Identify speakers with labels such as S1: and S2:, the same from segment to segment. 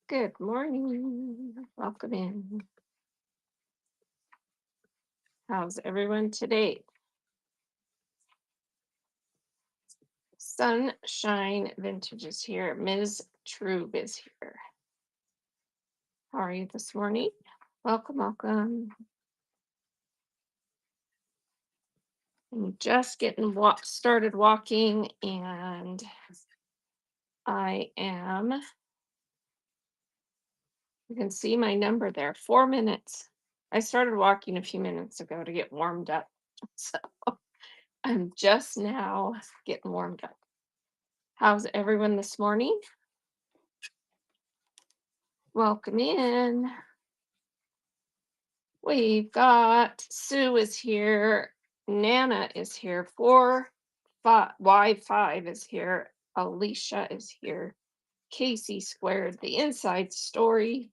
S1: Good morning. Welcome in. How's everyone today? Sunshine Vintage is here. Ms. Trube is here. How are you this morning? Welcome, welcome. I'm just getting started walking, and I am. You can see my number there. 4 minutes. I started walking a few minutes ago to get warmed up. So I'm just now getting warmed up. How's everyone this morning? Welcome in. We've got Sue is here, Nana is here, Y5 is here, Alicia is here, Casey Squared, the Inside Story.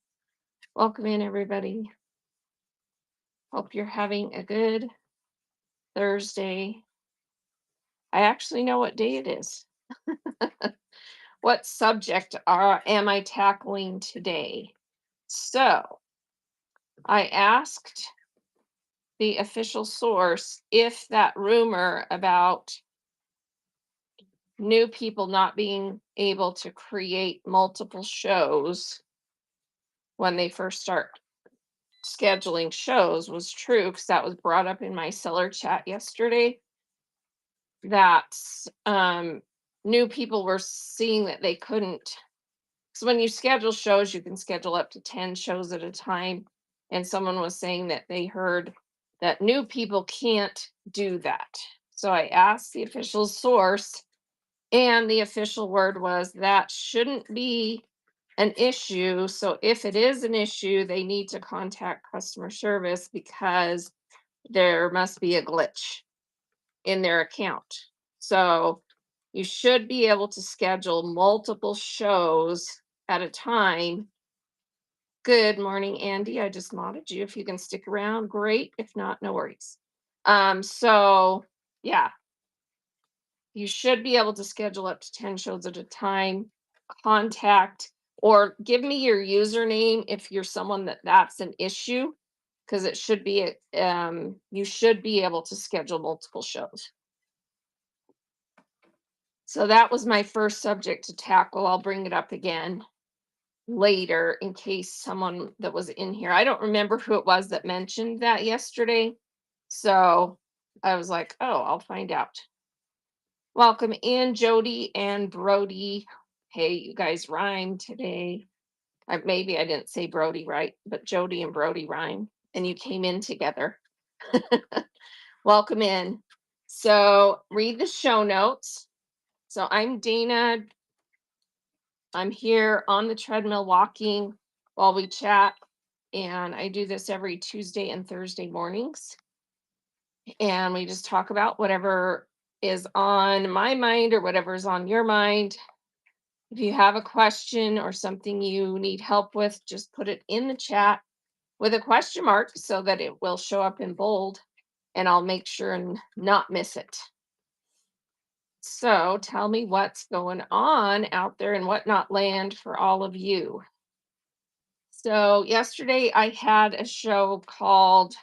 S1: Welcome in, everybody. Hope you're having a good Thursday. I actually know what day it is. What subject am I tackling today? So I asked the official source if that rumor about new people not being able to create multiple shows when they first start scheduling shows was true, because that was brought up in my seller chat yesterday, that new people were seeing that they couldn't. So when you schedule shows, you can schedule up to 10 shows at a time, and someone was saying that they heard that new people can't do that. So I asked the official source, and the official word was that shouldn't be an issue. So if it is an issue, they need to contact customer service, because there must be a glitch in their account. So you should be able to schedule multiple shows at a time. Good morning, Andy. I just modded you. If you can stick around, great. If not, no worries. So yeah, you should be able to schedule up to 10 shows at a time. Contact or give me your username if you're someone that's an issue, because it should be you should be able to schedule multiple shows. So that was my first subject to tackle. I'll bring it up again later in case someone that was in here, I don't remember who it was that mentioned that yesterday. So I was like, oh, I'll find out. Welcome in, Jody and Brody. Hey, you guys rhyme today. Maybe I didn't say Brody right, but Jody and Brody rhyme, and you came in together. Welcome in. So read the show notes. So I'm Dana. I'm here on the treadmill walking while we chat, and I do this every Tuesday and Thursday mornings. And we just talk about whatever is on my mind or whatever's on your mind. If you have a question or something you need help with, just put it in the chat with a question mark so that it will show up in bold, and I'll make sure and not miss it. So tell me what's going on out there in Whatnot Land for all of you. So yesterday I had a show called,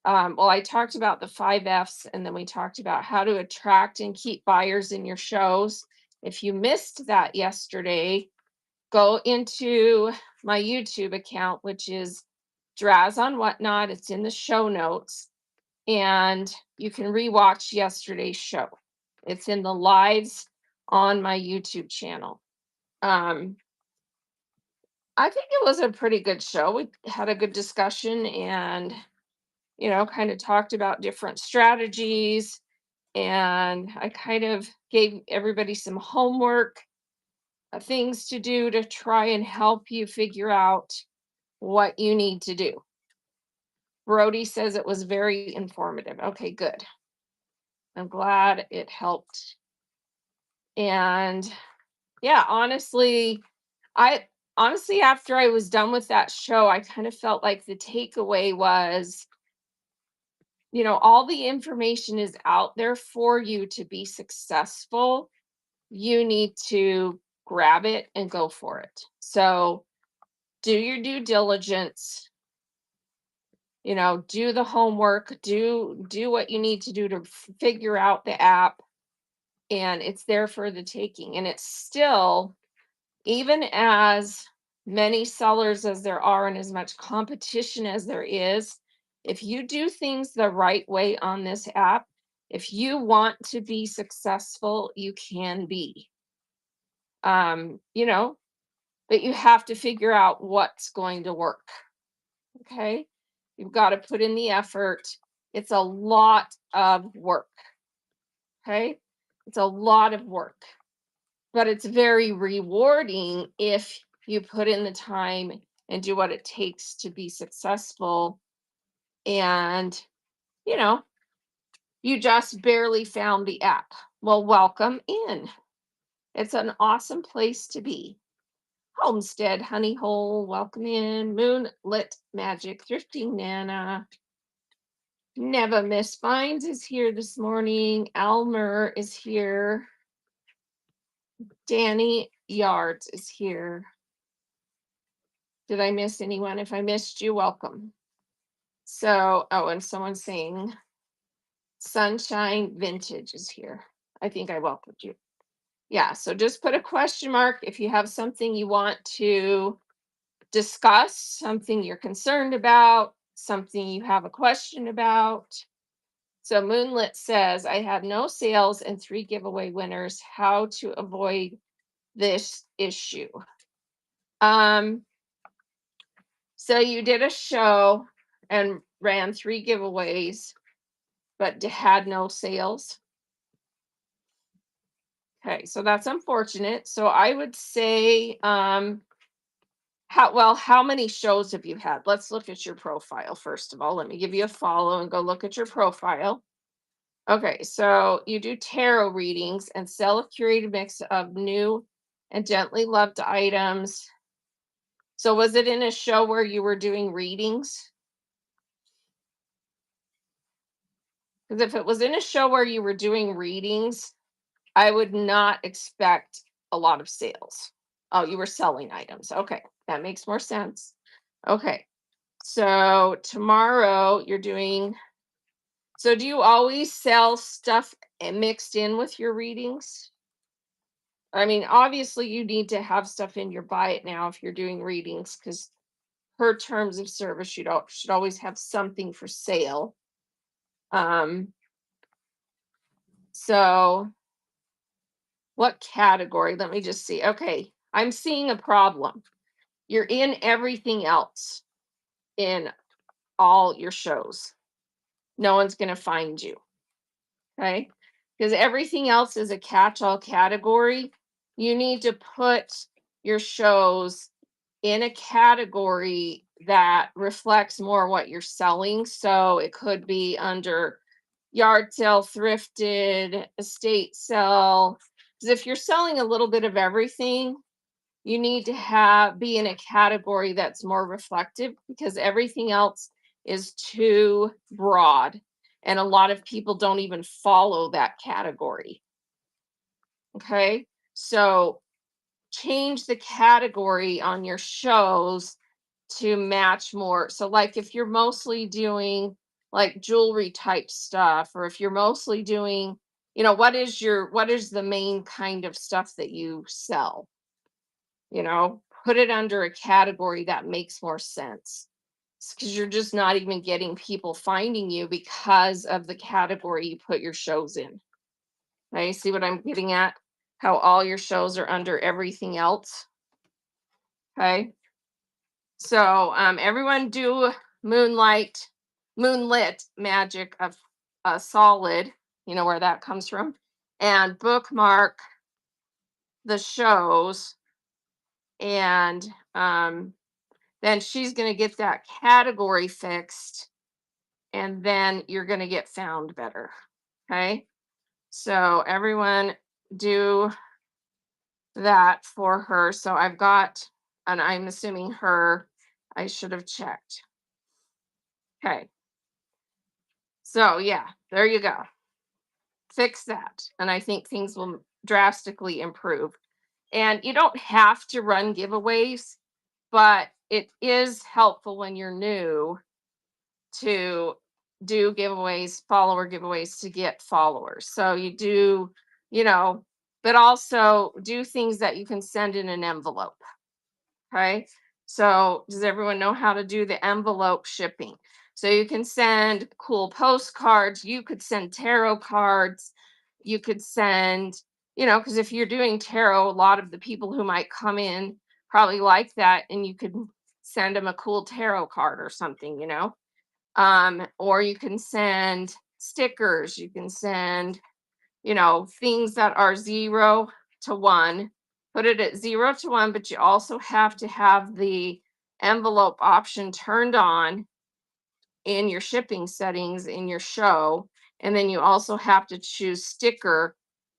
S1: well, I talked about the 5 F's, and then we talked about how to attract and keep buyers in your shows. If you missed that yesterday, go into my YouTube account, which is Draz on Whatnot. It's in the show notes, and you can rewatch yesterday's show. It's in the lives on my YouTube channel. I think it was a pretty good show. We had a good discussion, and kind of talked about different strategies, and I kind of gave everybody some homework, things to do to try and help you figure out what you need to do. Brody says it was very informative. Okay, good. I'm glad it helped. And yeah, honestly, after I was done with that show, I kind of felt like the takeaway was, all the information is out there for you to be successful. You need to grab it and go for it. So do your due diligence, do the homework, do what you need to do to figure out the app, and it's there for the taking. And it's still, even as many sellers as there are and as much competition as there is, if you do things the right way on this app, if you want to be successful, you can be. Um, you know, but you have to figure out what's going to work. Okay. You've got to put in the effort. It's a lot of work. Okay. It's a lot of work, but it's very rewarding if you put in the time and do what it takes to be successful. And, you know, you just barely found the app. Well, welcome in. It's an awesome place to be. Homestead Honey Hole, welcome in. Moonlit Magic, Thrifting Nana. Never Miss Finds is here this morning. Almer is here. Danny Yards is here. Did I miss anyone? If I missed you, welcome. So, oh, and someone's saying Sunshine Vintage is here. I think I welcomed you. Yeah, so just put a question mark if you have something you want to discuss, something you're concerned about, something you have a question about. So Moonlit says, I have no sales and 3 giveaway winners. How to avoid this issue? Um, so you did a show and ran 3 giveaways, but had no sales. Okay, so that's unfortunate. So I would say, how many shows have you had? Let's look at your profile first of all. Let me give you a follow and go look at your profile. Okay, so you do tarot readings and sell a curated mix of new and gently loved items. So was it in a show where you were doing readings? Because if it was in a show where you were doing readings, I would not expect a lot of sales. Oh, you were selling items. Okay, that makes more sense. Okay, so tomorrow you're doing. So do you always sell stuff mixed in with your readings? I mean, obviously you need to have stuff in your buy it now if you're doing readings, because per terms of service, you don't should always have something for sale. Um, so what category? Let me just see. Okay, I'm seeing a problem. You're in everything else in all your shows. No one's going to find you. Okay. Because everything else is a catch all category. You need to put your shows in a category that reflects more what you're selling. So it could be under yard sale, thrifted, estate sale. Because if you're selling a little bit of everything, you need to be in a category that's more reflective, because everything else is too broad and a lot of people don't even follow that category. Okay, so change the category on your shows to match more. So like if you're mostly doing like jewelry type stuff, or if you're mostly doing, what is the main kind of stuff that you sell? Put it under a category that makes more sense, because you're just not even getting people finding you because of the category you put your shows in. Now you see what I'm getting at? How all your shows are under everything else. Okay. So everyone do moonlit magic of a solid, where that comes from, and bookmark the shows, and then she's going to get that category fixed, and then you're going to get found better. Okay. So everyone do that for her. So I've got, and I'm assuming her, I should have checked. Okay. So yeah, there you go. Fix that. And I think things will drastically improve. And you don't have to run giveaways, but it is helpful when you're new to do giveaways, follower giveaways to get followers. So you do, you know, but also do things that you can send in an envelope. Okay. So does everyone know how to do the envelope shipping? So you can send cool postcards, you could send tarot cards, you could send, because if you're doing tarot, a lot of the people who might come in probably like that, and you could send them a cool tarot card or something, or you can send stickers, you can send, things that are 0 to 1. Put it at 0 to 1, but you also have to have the envelope option turned on in your shipping settings in your show. And then you also have to choose sticker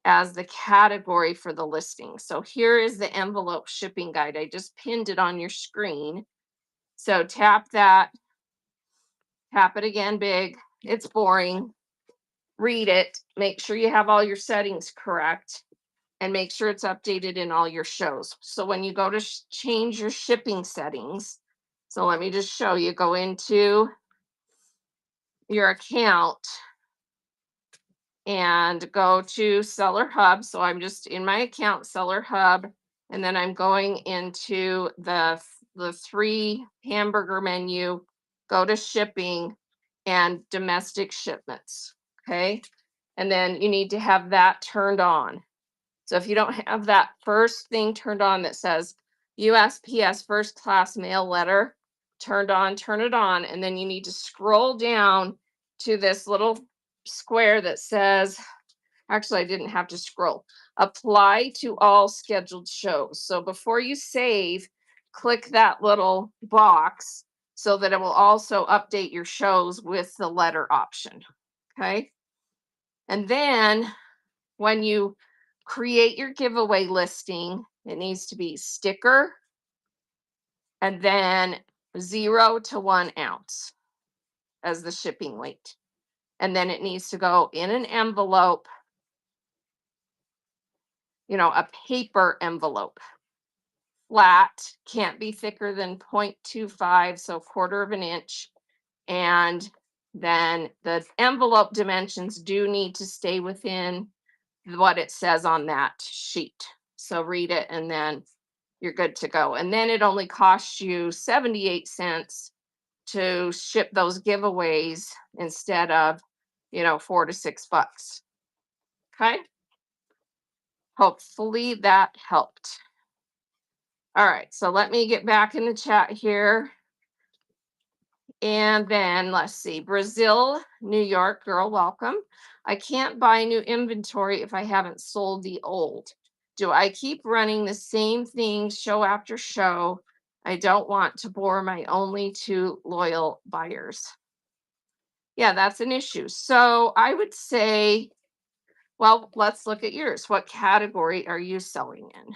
S1: as the category for the listing. So here is the envelope shipping guide. I just pinned it on your screen. So tap that, tap it again big. It's boring. Read it. Make sure you have all your settings correct, and make sure it's updated in all your shows. So when you go to change your shipping settings, so let me just show you, go into your account and go to Seller Hub. So I'm just in my account, Seller Hub, and then I'm going into the 3 hamburger menu, go to shipping and domestic shipments. Okay. And then you need to have that turned on. So if you don't have that first thing turned on that says USPS first class mail letter turned on, turn it on. And then you need to scroll down to this little square that says, actually, I didn't have to scroll, apply to all scheduled shows. So before you save, click that little box so that it will also update your shows with the letter option. Okay. And then when you create your giveaway listing, it needs to be sticker and then 0 to 1 ounce as the shipping weight. And then it needs to go in an envelope, a paper envelope, flat, can't be thicker than 0.25, so 1/4 of an inch. And then the envelope dimensions do need to stay within what it says on that sheet. So read it and then you're good to go. And then it only costs you 78 cents to ship those giveaways instead of, $4 to $6. Okay. Hopefully that helped. All right. So let me get back in the chat here. And then let's see, Brazil, New York girl, welcome. I can't buy new inventory if I haven't sold the old. Do I keep running the same thing show after show? I don't want to bore my only 2 loyal buyers. Yeah, that's an issue. So I would say, well, let's look at yours. What category are you selling in?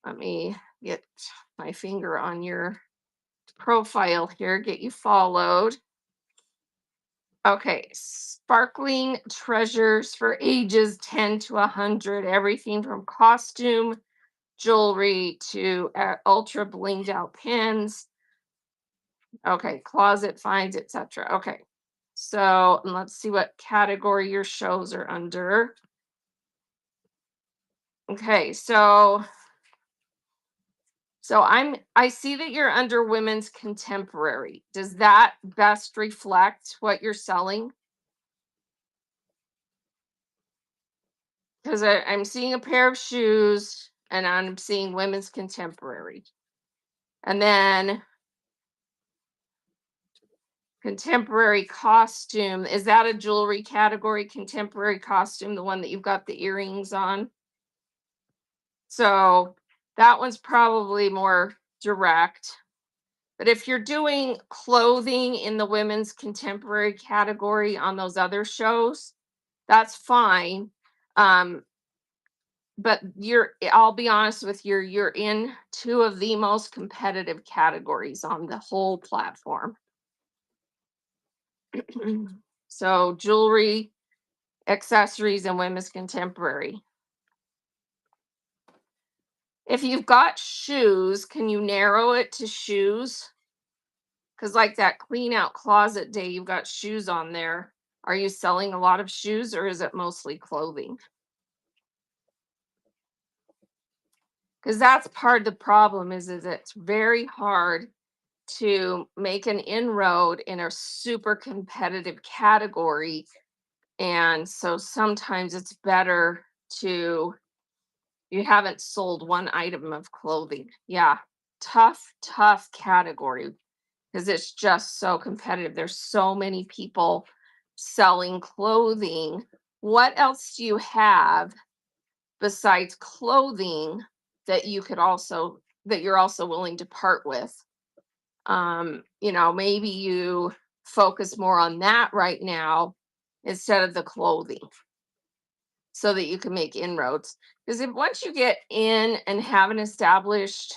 S1: Let me get my finger on your profile here, get you followed. Okay, sparkling treasures for ages 10 to 100, everything from costume, jewelry to ultra blinged out pins. Okay, closet finds, etc. Okay, so let's see what category your shows are under. Okay, so I see that you're under women's contemporary. Does that best reflect what you're selling? Because I'm seeing a pair of shoes and I'm seeing women's contemporary. And then contemporary costume. Is that a jewelry category? Contemporary costume, the one that you've got the earrings on? So that one's probably more direct. But if you're doing clothing in the women's contemporary category on those other shows, that's fine. But I'll be honest with you, you're in 2 of the most competitive categories on the whole platform. So jewelry, accessories, and women's contemporary. If you've got shoes, can you narrow it to shoes? Because, like that clean out closet day, you've got shoes on there. Are you selling a lot of shoes or is it mostly clothing? Because that's part of the problem is it's very hard to make an inroad in a super competitive category. And so sometimes it's better to you haven't sold one item of clothing. Yeah. Tough, tough category because it's just so competitive. There's so many people selling clothing. What else do you have besides clothing that you could also that you're also willing to part with? Maybe you focus more on that right now instead of the clothing so that you can make inroads. Because if once you get in and have an established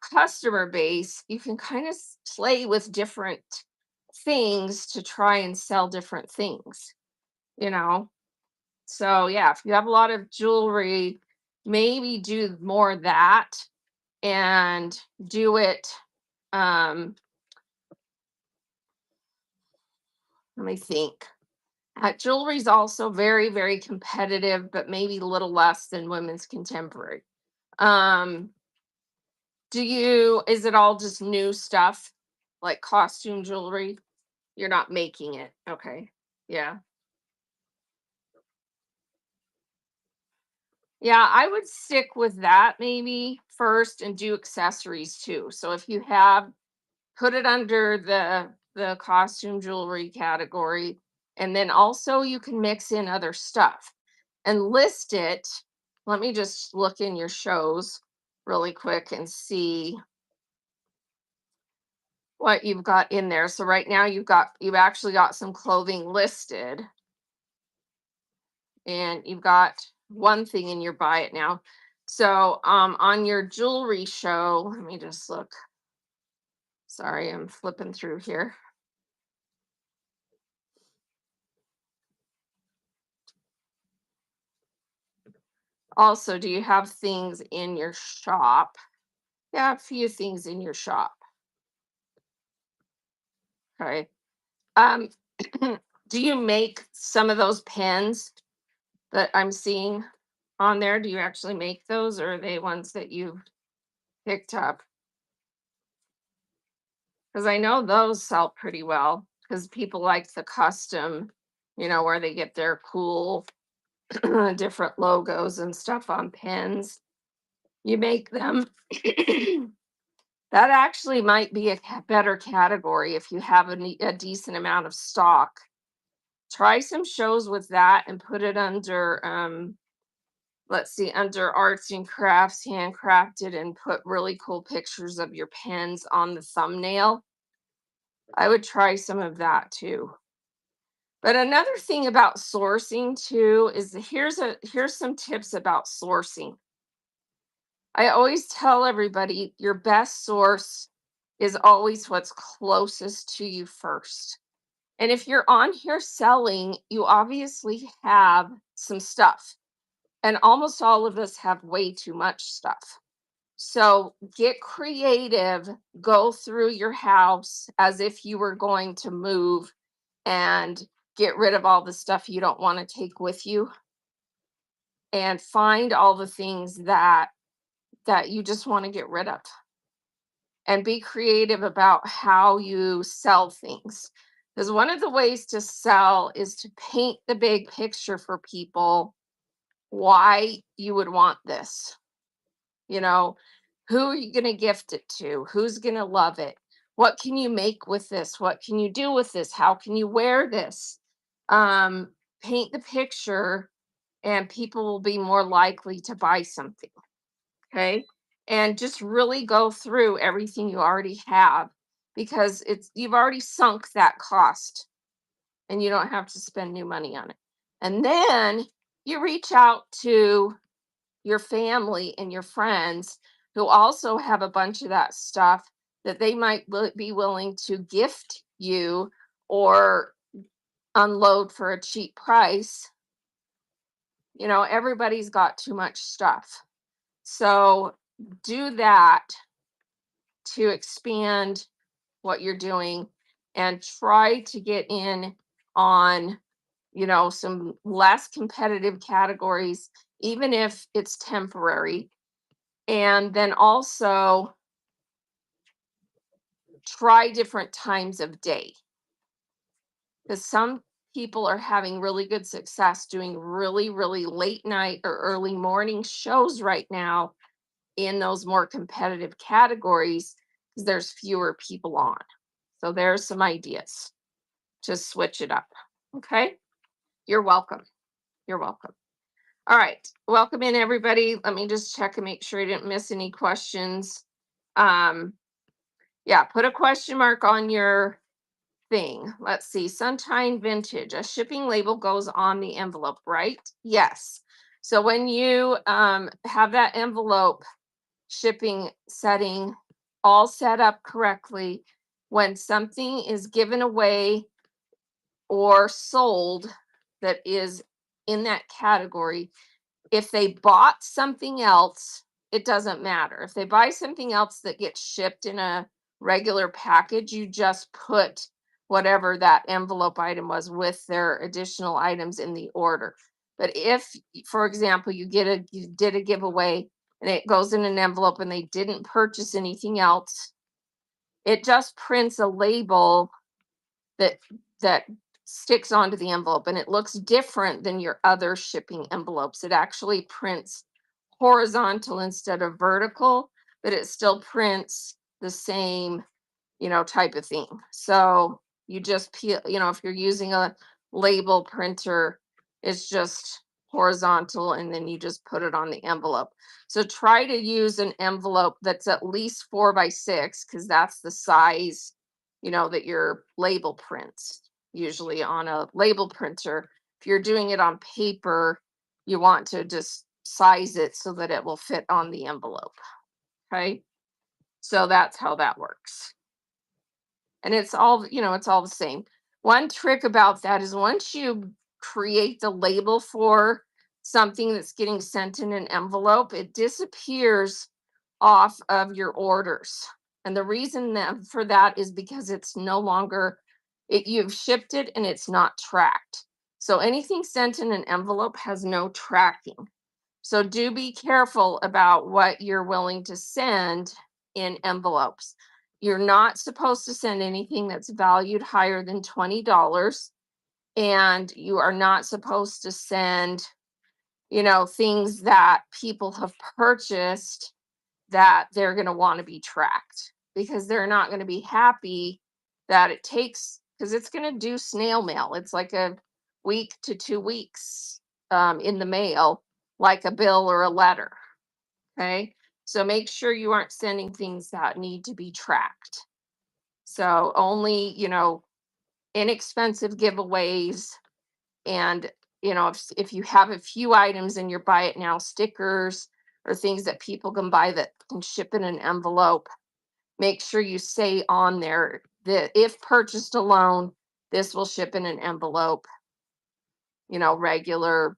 S1: customer base, you can kind of play with different things to try and sell different things, you know? So, yeah, if you have a lot of jewelry, maybe do more of that and do it. Um, Let me think. Jewelry is also very, very competitive, but maybe a little less than women's contemporary. Um, is it all just new stuff like costume jewelry? You're not making it. Okay. Yeah. Yeah, I would stick with that maybe first and do accessories too. So if you have put it under the costume jewelry category and then also you can mix in other stuff and list it. Let me just look in your shows really quick and see what you've got in there. So right now you've actually got some clothing listed and you've got one thing in your buy it now. So on your jewelry show, let me just look. Sorry, I'm flipping through here. Also, do you have things in your shop? Yeah, a few things in your shop. Okay. Um, do you make some of those pens that I'm seeing on there? Do you actually make those or are they ones that you've picked up? Because I know those sell pretty well because people like the custom, where they get their cool different logos and stuff on pens. You make them. That actually might be a better category if you have a decent amount of stock. Try some shows with that and put it under, let's see, under arts and crafts, handcrafted, and put really cool pictures of your pens on the thumbnail. I would try some of that too. But another thing about sourcing too is here's some tips about sourcing. I always tell everybody your best source is always what's closest to you first. And if you're on here selling, you obviously have some stuff. And almost all of us have way too much stuff. So get creative, go through your house as if you were going to move and get rid of all the stuff you don't want to take with you and find all the things that you just want to get rid of and be creative about how you sell things. Because one of the ways to sell is to paint the big picture for people why you would want this. You know, who are you going to gift it to? Who's going to love it? What can you make with this? What can you do with this? How can you wear this? Um, Paint the picture, and people will be more likely to buy something. Okay. And just really go through everything you already have because you've already sunk that cost and you don't have to spend new money on it. And then you reach out to your family and your friends who also have a bunch of that stuff that they might be willing to gift you or unload for a cheap price. Everybody's got too much stuff. So do that to expand what you're doing and try to get in on, some less competitive categories, even if it's temporary. And then also try different times of day, because some people are having really good success doing really, really late night or early morning shows right now in those more competitive categories because there's fewer people on. So there's some ideas to switch it up. Okay. You're welcome. You're welcome. All right. Welcome in, everybody. Let me just check and make sure I didn't miss any questions. Um, yeah, put a question mark on your thing. Let's see. Sunshine Vintage. A shipping label goes on the envelope, right? Yes. So when you have that envelope shipping setting all set up correctly, when something is given away or sold that is in that category, if they bought something else, it doesn't matter. If they buy something else that gets shipped in a regular package, you just put whatever that envelope item was with their additional items in the order. But if, for example, you did a giveaway and it goes in an envelope and they didn't purchase anything else, it just prints a label that that sticks onto the envelope, and it looks different than your other shipping envelopes. It actually prints horizontal instead of vertical, but it still prints the same, type of thing. So you just peel, if you're using a label printer, it's just horizontal and then you just put it on the envelope. So try to use an envelope that's at least 4 by 6 because that's the size, that your label prints usually on a label printer. If you're doing it on paper, you want to just size it so that it will fit on the envelope. Okay. So that's how that works. And it's all the same. One trick about that is once you create the label for something that's getting sent in an envelope, it disappears off of your orders. And the reason for that is because it's no longer you've shipped it and it's not tracked. So anything sent in an envelope has no tracking. So do be careful about what you're willing to send in envelopes. You're not supposed to send anything that's valued higher than $20. And you are not supposed to send, things that people have purchased that they're going to want to be tracked because they're not going to be happy that it takes, because it's going to do snail mail. It's like a week to 2 weeks in the mail, like a bill or a letter. Okay. So make sure you aren't sending things that need to be tracked. So only, inexpensive giveaways. And, if you have a few items in your buy it now stickers or things that people can buy that can ship in an envelope, make sure you say on there that if purchased alone, this will ship in an envelope, regular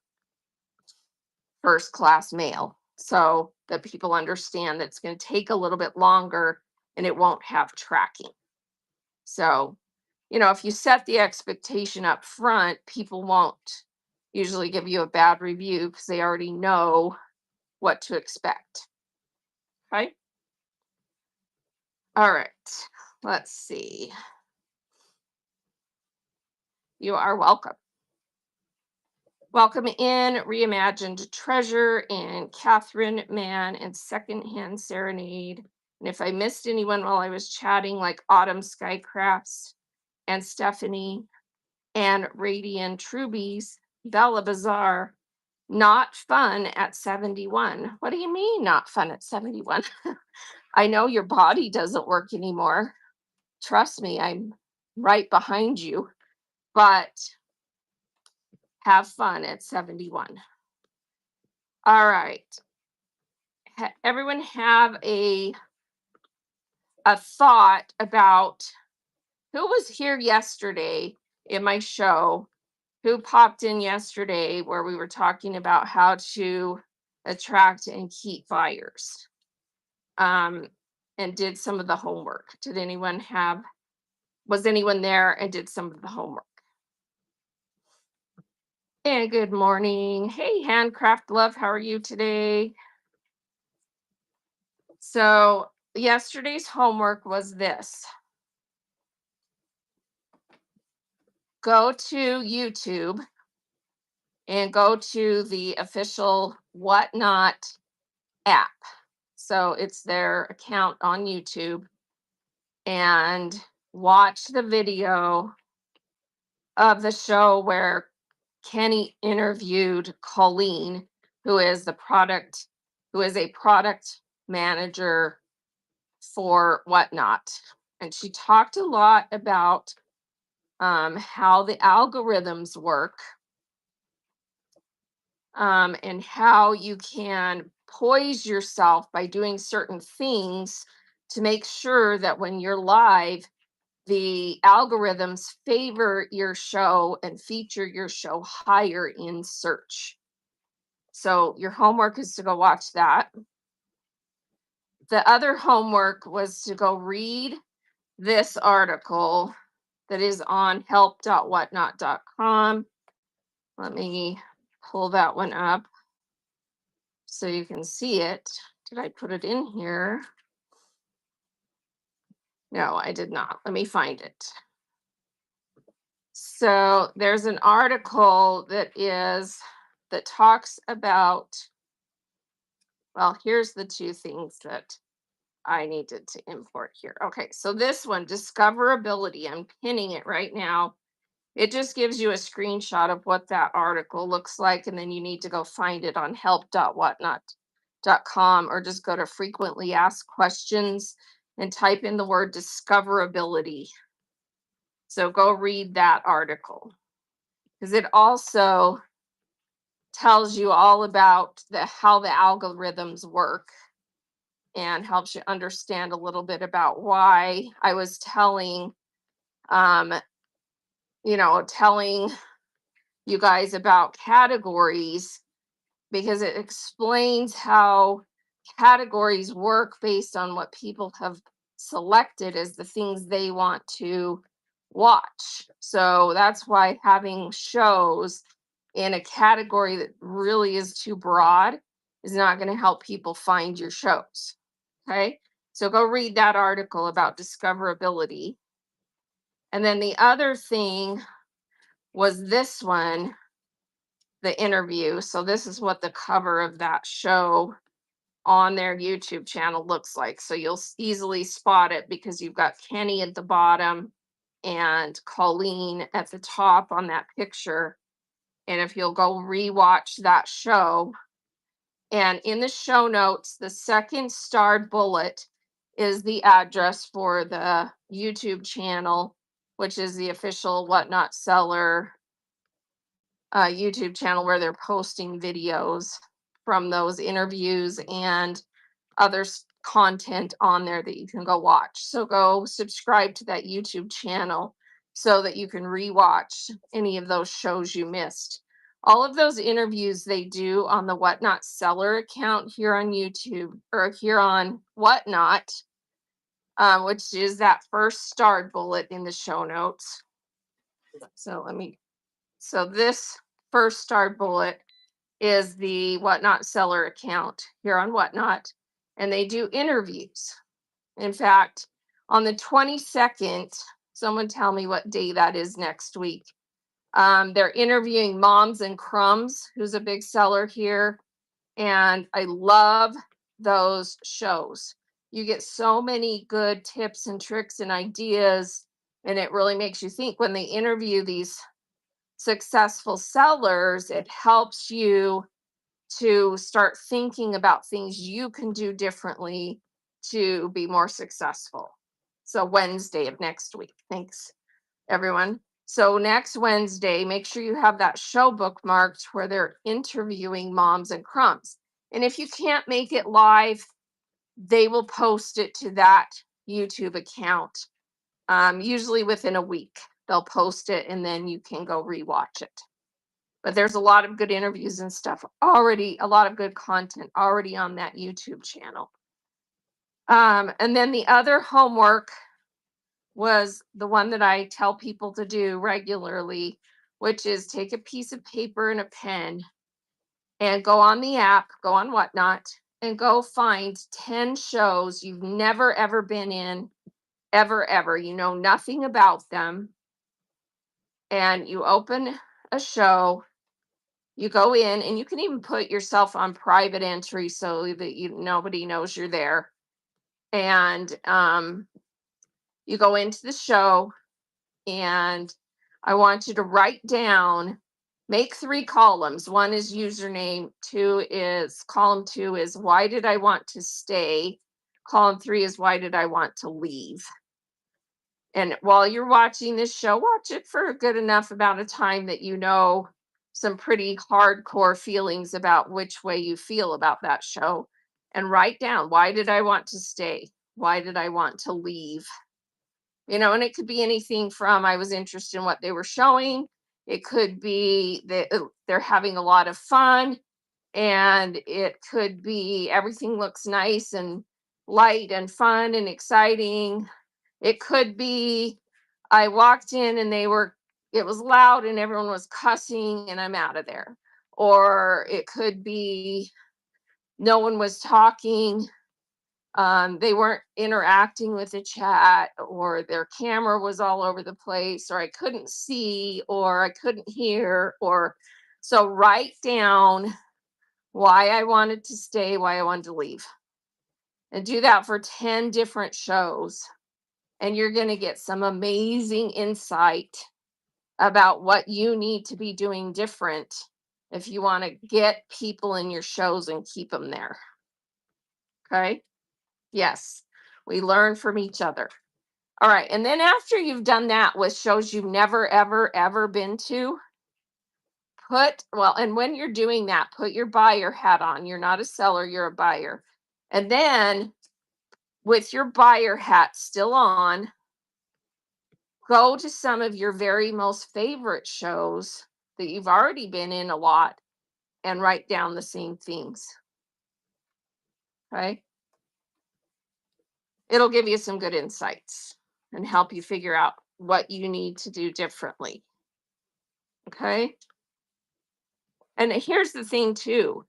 S1: first class mail, so that people understand that it's going to take a little bit longer and it won't have tracking. So, if you set the expectation up front, people won't usually give you a bad review because they already know what to expect. Okay. All right. Let's see. You are welcome. Welcome in Reimagined Treasure and Catherine Mann and Secondhand Serenade. And if I missed anyone while I was chatting, like Autumn Skycrafts and Stephanie and Radiant Trubies, Bella Bazaar, not fun at 71. What do you mean, not fun at 71? I know your body doesn't work anymore. Trust me, I'm right behind you, but have fun at 71. All right. Everyone have a thought about who was here yesterday in my show, who popped in yesterday where we were talking about how to attract and keep buyers. um, and did some of the homework. Was anyone there and did some of the homework? And good morning. Hey, Handcraft Love, how are you today? So, yesterday's homework was this: go to YouTube and go to the official Whatnot app. So, it's their account on YouTube, and watch the video of the show where Kenny interviewed Colleen, who is a product manager for Whatnot. And she talked a lot about how the algorithms work, and how you can poise yourself by doing certain things to make sure that when you're live, the algorithms favor your show and feature your show higher in search. So your homework is to go watch that. The other homework was to go read this article that is on help.whatnot.com. Let me pull that one up so you can see it. Did I put it in here? No, I did not. Let me find it. So there's an article that talks about, well, here's the two things that I needed to import here. Okay, so this one, discoverability, I'm pinning it right now. It just gives you a screenshot of what that article looks like, and then you need to go find it on help.whatnot.com, or just go to frequently asked questions and type in the word discoverability. So go read that article, because it also tells you all about how the algorithms work, and helps you understand a little bit about why I was um, telling you guys about categories, because it explains how categories work based on what people have selected as the things they want to watch. So that's why having shows in a category that really is too broad is not going to help people find your shows. Okay. So go read that article about discoverability. And then the other thing was this one, the interview. So this is what the cover of that show on their YouTube channel looks like. So you'll easily spot it because you've got Kenny at the bottom and Colleen at the top on that picture. And if you'll go rewatch that show, and in the show notes, the second starred bullet is the address for the YouTube channel, which is the official Whatnot Seller YouTube channel, where they're posting videos from those interviews and other content on there that you can go watch. So go subscribe to that YouTube channel so that you can rewatch any of those shows you missed. All of those interviews they do on the Whatnot Seller account here on YouTube, or here on Whatnot, which is that first starred bullet in the show notes. So this first starred bullet is the Whatnot Seller account here on Whatnot, and they do interviews. In fact, on the 22nd, someone tell me what day that is next week. They're interviewing Moms and Crumbs, who's a big seller here, and I love those shows. You get so many good tips and tricks and ideas, and it really makes you think. When they interview these successful sellers, it helps you to start thinking about things you can do differently to be more successful. So, Wednesday of next week. Thanks, everyone. So, next Wednesday, make sure you have that show bookmarked where they're interviewing Moms and Crumbs. And if you can't make it live, they will post it to that YouTube account, usually within a week. They'll post it, and then you can go rewatch it. But there's a lot of good interviews and stuff already, a lot of good content already on that YouTube channel. And then the other homework was the one that I tell people to do regularly, which is take a piece of paper and a pen and go on the app, go on Whatnot, and go find 10 shows you've never ever been in, ever. You know nothing about them. And you open a show, you go in, and you can even put yourself on private entry so that nobody knows you're there. And you go into the show, and I want you to write down, make 3 columns. One is username, column two is why did I want to stay? Column three is why did I want to leave? And while you're watching this show, watch it for a good enough amount of time that you know some pretty hardcore feelings about which way you feel about that show. And write down, why did I want to stay? Why did I want to leave? And it could be anything from I was interested in what they were showing. It could be that they're having a lot of fun. And it could be everything looks nice and light and fun and exciting. It could be I walked in and it was loud and everyone was cussing and I'm out of there. Or it could be no one was talking, they weren't interacting with the chat, or their camera was all over the place, or I couldn't see, or I couldn't hear, or so write down why I wanted to stay, why I wanted to leave. And do that for 10 different shows. And you're going to get some amazing insight about what you need to be doing different if you want to get people in your shows and keep them there. Okay. Yes. We learn from each other. All right. And then after you've done that with shows you've never, ever been to, and when you're doing that, put your buyer hat on. You're not a seller, you're a buyer. And then with your buyer hat still on, go to some of your very most favorite shows that you've already been in a lot and write down the same things. Okay. It'll give you some good insights and help you figure out what you need to do differently. Okay. And here's the thing, too,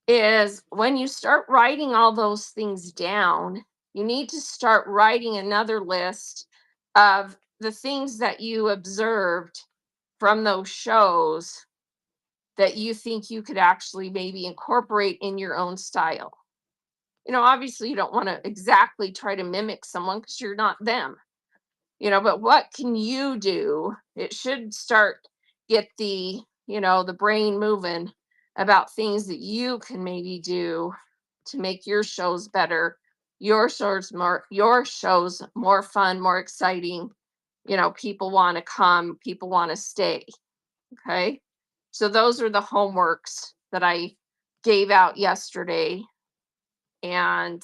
S1: is when you start writing all those things down, you need to start writing another list of the things that you observed from those shows that you think you could actually maybe incorporate in your own style. Obviously, you don't want to exactly try to mimic someone because you're not them. But what can you do? It should start get the brain moving about things that you can maybe do to make your shows better, your shows more fun, more exciting. People want to come, people want to stay. Okay. So those are the homeworks that I gave out yesterday. And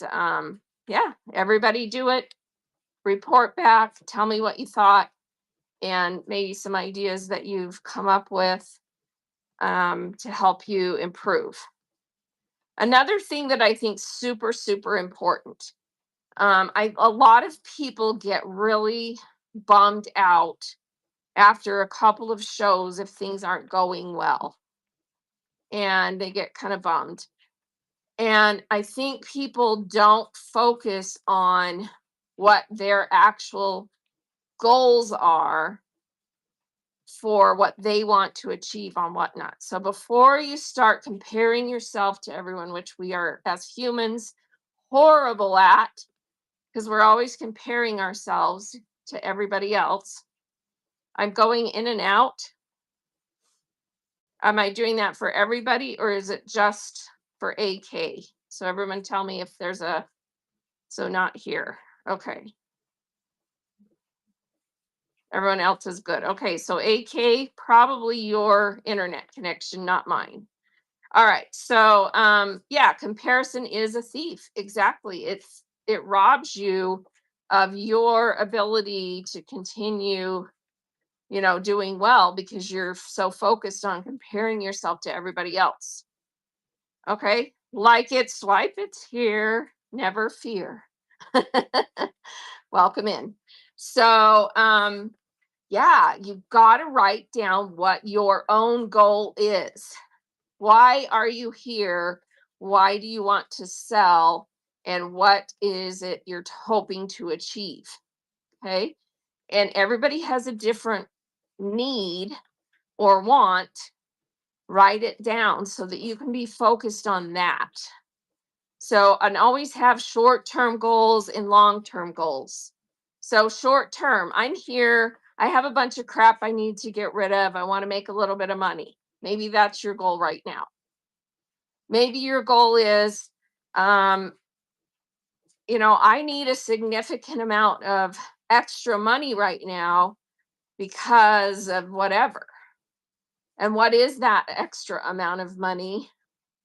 S1: yeah, everybody do it, report back, tell me what you thought, and maybe some ideas that you've come up with to help you improve. Another thing that I think super, super important. A lot of people get really bummed out after a couple of shows if things aren't going well, and they get kind of bummed. And I think people don't focus on what their actual goals are for what they want to achieve on Whatnot. So before you start comparing yourself to everyone, which we are as humans horrible at, because we're always comparing ourselves to everybody else. I'm going in and out. Am I doing that for everybody, or is it just for AK? So everyone tell me if there's so not here. Okay. Everyone else is good. Okay, so AK, probably your internet connection, not mine. All right. So yeah, comparison is a thief. Exactly. It robs you of your ability to continue, doing well because you're so focused on comparing yourself to everybody else. Okay? Like it, swipe it's here, never fear. Welcome in. So, yeah, you got to write down what your own goal is. Why are you here? Why do you want to sell? And what is it you're hoping to achieve? Okay. And everybody has a different need or want. Write it down so that you can be focused on that. So, and always have short term goals and long term goals. So, short term, I'm here. I have a bunch of crap I need to get rid of. I want to make a little bit of money. Maybe that's your goal right now. Maybe your goal is, um, I need a significant amount of extra money right now because of whatever. And what is that extra amount of money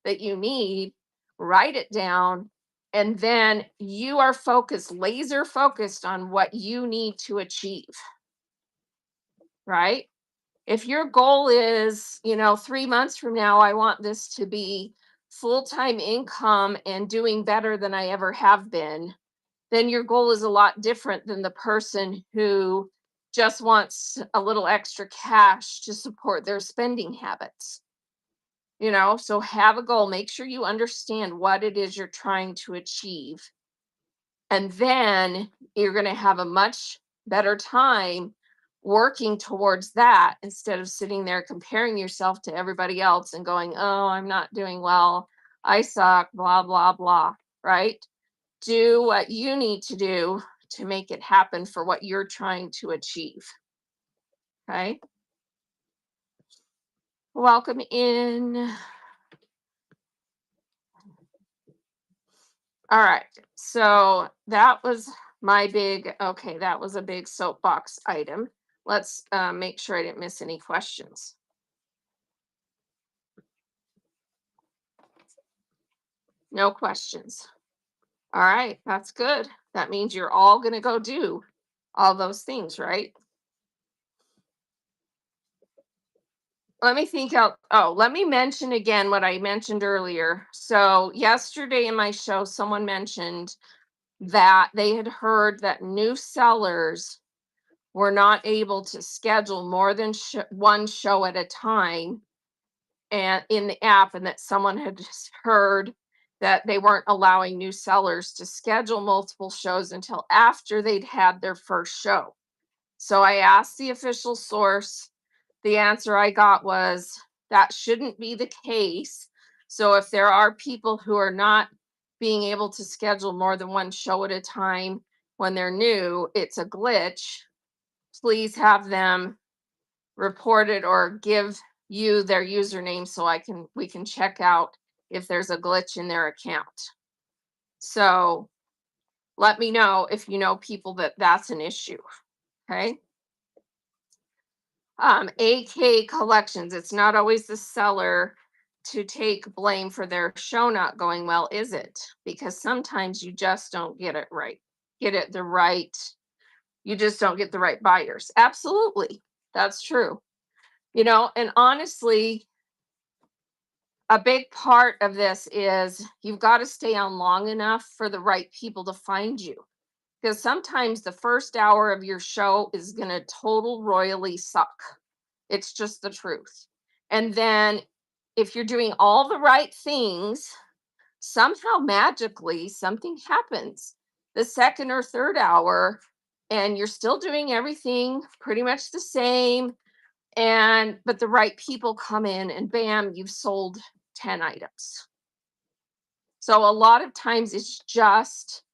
S1: that you need? Write it down. And then you are focused, laser focused on what you need to achieve, right? If your goal is, 3 months from now, I want this to be full time income and doing better than I ever have been, then your goal is a lot different than the person who just wants a little extra cash to support their spending habits. So have a goal, make sure you understand what it is you're trying to achieve, and then you're going to have a much better time working towards that instead of sitting there comparing yourself to everybody else and going, oh, I'm not doing well, I suck, blah blah blah. Right? Do what you need to do to make it happen for what you're trying to achieve. Okay? Welcome in. All right. So that was that was a big soapbox item. Let's make sure I didn't miss any questions. No questions. All right. That's good. That means you're all going to go do all those things, right? Let me think out. Oh, let me mention again what I mentioned earlier. So, yesterday in my show, someone mentioned that they had heard that new sellers were not able to schedule more than one show at a time and in the app, and that someone had just heard that they weren't allowing new sellers to schedule multiple shows until after they'd had their first show. So I asked the official source. The answer I got was that shouldn't be the case. So if there are people who are not being able to schedule more than one show at a time when they're new, it's a glitch. Please have them report it or give you their username so we can check out if there's a glitch in their account. So let me know if you know people that that's an issue. Okay. AK Collections, it's not always the seller to take blame for their show not going well, is it? Because sometimes you just don't get it right. Get it the right, you just don't get the right buyers. Absolutely. That's true. And honestly, a big part of this is you've got to stay on long enough for the right people to find you. Because sometimes the first hour of your show is going to total royally suck. It's just the truth. And then if you're doing all the right things, somehow magically something happens the second or third hour, and you're still doing everything pretty much the same. But the right people come in and bam, you've sold 10 items. So a lot of times it's just,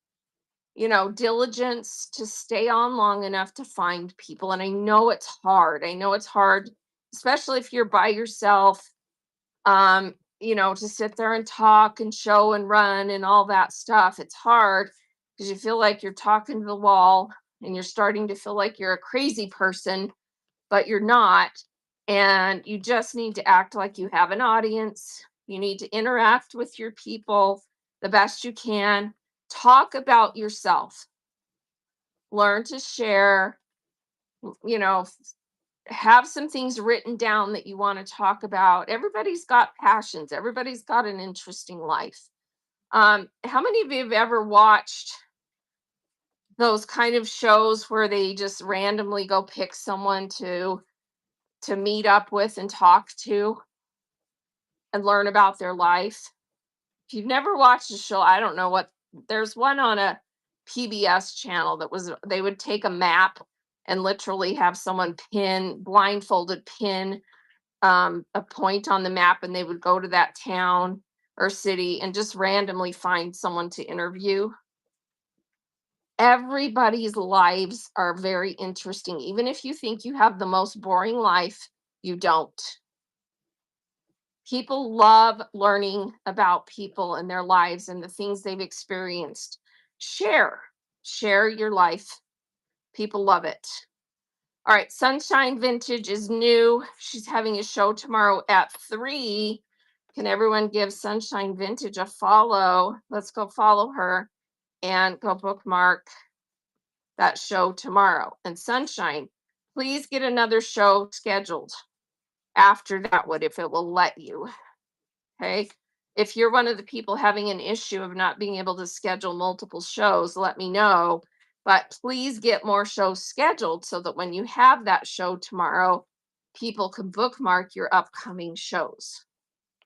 S1: diligence to stay on long enough to find people. And I know it's hard. I know it's hard, especially if you're by yourself, to sit there and talk and show and run and all that stuff. It's hard because you feel like you're talking to the wall and you're starting to feel like you're a crazy person, but you're not. And you just need to act like you have an audience. You need to interact with your people the best you can. Talk about yourself. Learn to share, you know, have some things written down that you want to talk about. Everybody's got passions, everybody's got an interesting life. How many of you have ever watched those kind of shows where they just randomly go pick someone to meet up with and talk to and learn about their life. If you've never watched a show, I don't know what, there's one on a PBS channel that was, they would take a map and literally have someone blindfolded pin a point on the map, and they would go to that town or city and just randomly find someone to interview. Everybody's lives are very interesting. Even if you think you have the most boring life, you don't. People love learning about people and their lives and the things they've experienced. Share, share your life. People love it. All right, Sunshine Vintage is new. She's having a show tomorrow at 3. Can everyone give Sunshine Vintage a follow? Let's go follow her and go bookmark that show tomorrow. And Sunshine, please get another show scheduled after that one if it will let you. Okay. If you're one of the people having an issue of not being able to schedule multiple shows, let me know. But please get more shows scheduled so that when you have that show tomorrow, people can bookmark your upcoming shows.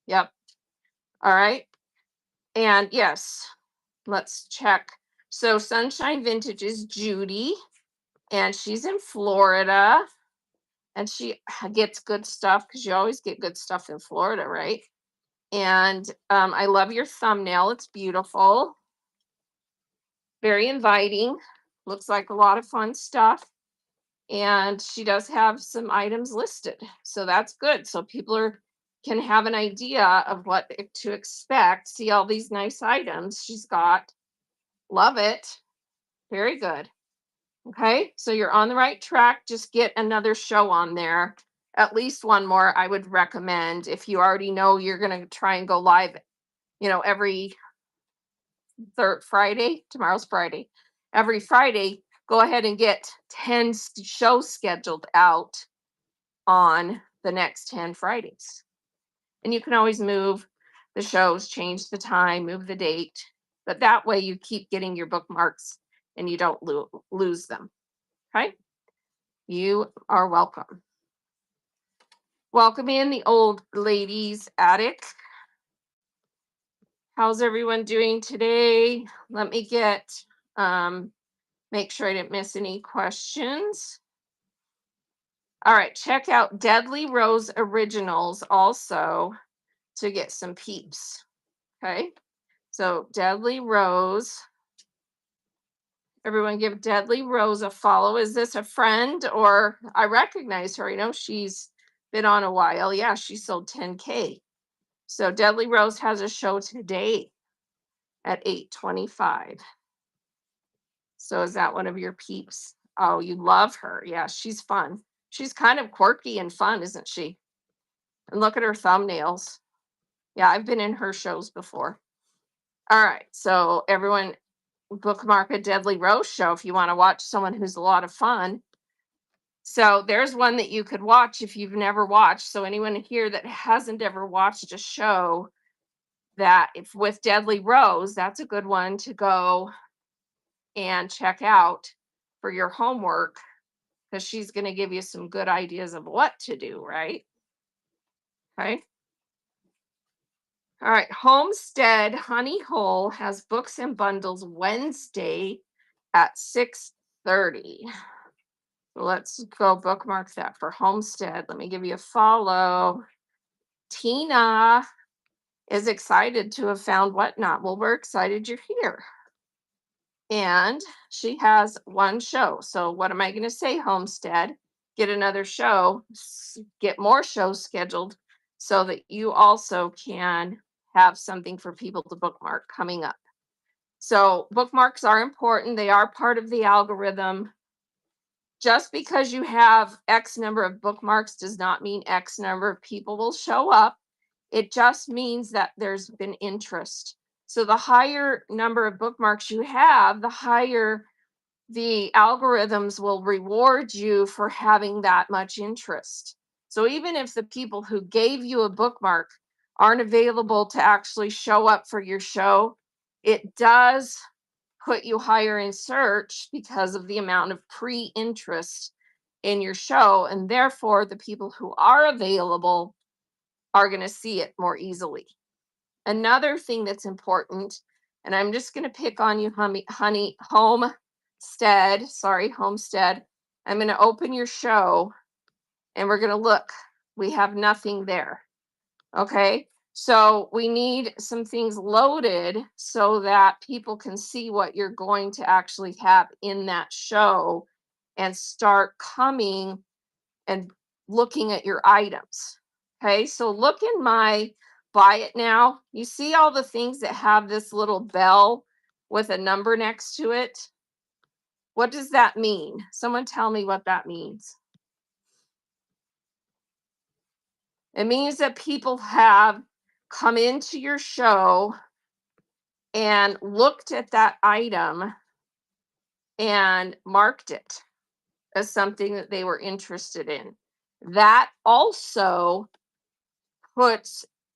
S1: Yep. All right. And yes, let's check. So Sunshine Vintage is Judy, and she's in Florida, and she gets good stuff because you always get good stuff in Florida, right? And I love your thumbnail. It's beautiful, very inviting. Looks like a lot of fun stuff. And she does have some items listed. So that's good. So people can have an idea of what to expect. See all these nice items she's got. Love it. Very good. Okay. So you're on the right track. Just get another show on there. At least one more, I would recommend. If you already know you're going to try and go live, every third Friday, tomorrow's Friday, every Friday, go ahead and get 10 shows scheduled out on the next 10 Fridays. And you can always move the shows, change the time, move the date, but that way you keep getting your bookmarks and you don't lose them. Okay. You are welcome. Welcome in the old ladies attic. How's everyone doing today? Let me make sure I didn't miss any questions. All right, check out Deadly Rose Originals also to get some peeps. Okay, so Deadly Rose. Everyone give Deadly Rose a follow. Is this a friend or I recognize her? I know she's been on a while. Yeah, she sold 10K. So Deadly Rose has a show today at 8:25. So is that one of your peeps? Oh, you love her. Yeah, she's fun. She's kind of quirky and fun, isn't she? And look at her thumbnails. Yeah, I've been in her shows before. All right. So everyone bookmark a Deadly Rose show if you want to watch someone who's a lot of fun. So there's one that you could watch if you've never watched. So anyone here that hasn't ever watched a show that if with Deadly Rose, that's a good one to go and check out for your homework because she's going to give you some good ideas of what to do, right? Okay. All right. Homestead Honey Hole has books and bundles Wednesday at 6:30. Let's go bookmark that for Homestead. Let me give you a follow. Tina is excited to have found Whatnot. Well, we're excited you're here. And she has one show. So what am I going to say, Homestead? Get another show, get more shows scheduled so that you also can have something for people to bookmark coming up. So bookmarks are important. They are part of the algorithm. Just because you have X number of bookmarks does not mean X number of people will show up. It just means that there's been interest. So the higher number of bookmarks you have, the higher the algorithms will reward you for having that much interest. So even if the people who gave you a bookmark aren't available to actually show up for your show, it does put you higher in search because of the amount of pre-interest in your show, and therefore the people who are available are going to see it more easily. Another thing that's important, and I'm just going to pick on you, honey, Homestead. I'm going to open your show and we're going to look. We have nothing there. Okay. So we need some things loaded so that people can see what you're going to actually have in that show and start coming and looking at your items. Okay. So look in my buy it now. You see all the things that have this little bell with a number next to it? What does that mean? Someone tell me what that means. It means that people have come into your show and looked at that item and marked it as something that they were interested in. That also